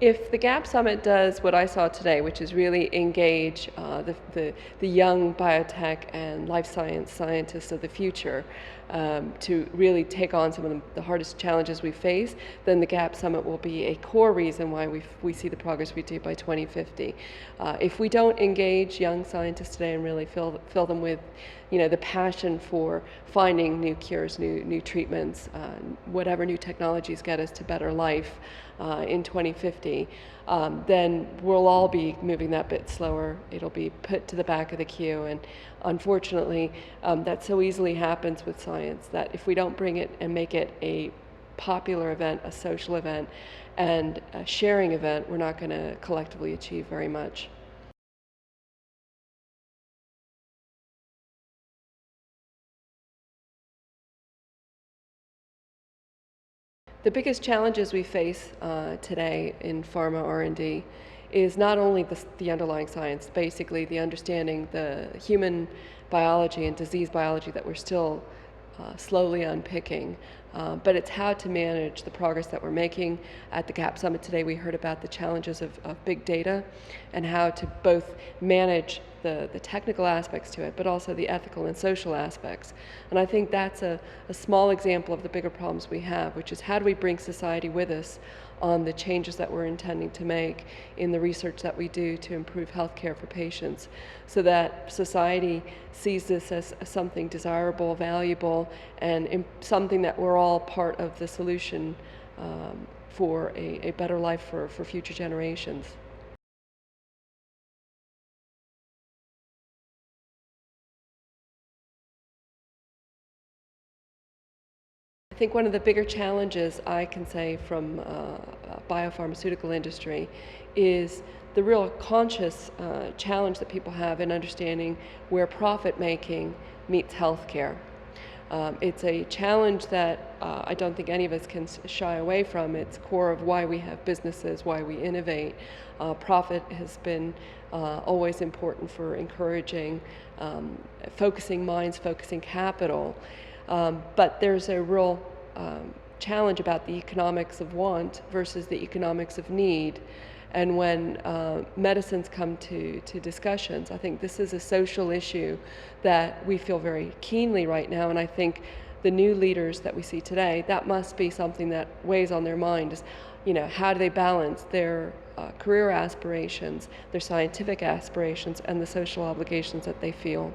If the Gap Summit does what I saw today, which is really engage the young biotech and life science scientists of the future to really take on some of the hardest challenges we face, then the Gap Summit will be a core reason why we see the progress we do by 2050. If we don't engage young scientists today and really fill them with the passion for finding new cures, new treatments, whatever new technologies get us to better life in 2050, then we'll all be moving that bit slower. It'll be put to the back of the queue, and unfortunately, that so easily happens with science that if we don't bring it and make it a popular event, a social event, and a sharing event, we're not going to collectively achieve very much. The biggest challenges we face today in pharma R&D is not only the underlying science, basically the understanding the human biology and disease biology that we're still slowly unpicking, but it's how to manage the progress that we're making. At the Gap Summit today, we heard about the challenges of big data and how to both manage the technical aspects to it, but also the ethical and social aspects. And I think that's a small example of the bigger problems we have, which is how do we bring society with us on the changes that we're intending to make in the research that we do to improve healthcare for patients, so that society sees this as something desirable, valuable, and something that we're all part of the solution for a better life for future generations. I think one of the bigger challenges I can say from biopharmaceutical industry is the real conscious challenge that people have in understanding where profit making meets healthcare. It's a challenge that I don't think any of us can shy away from. It's core of why we have businesses, why we innovate. Profit has been always important for encouraging, focusing minds, focusing capital. But there's a real challenge about the economics of want versus the economics of need. And when medicines come to discussions, I think this is a social issue that we feel very keenly right now. And I think the new leaders that we see today, that must be something that weighs on their mind is, how do they balance their career aspirations, their scientific aspirations, and the social obligations that they feel.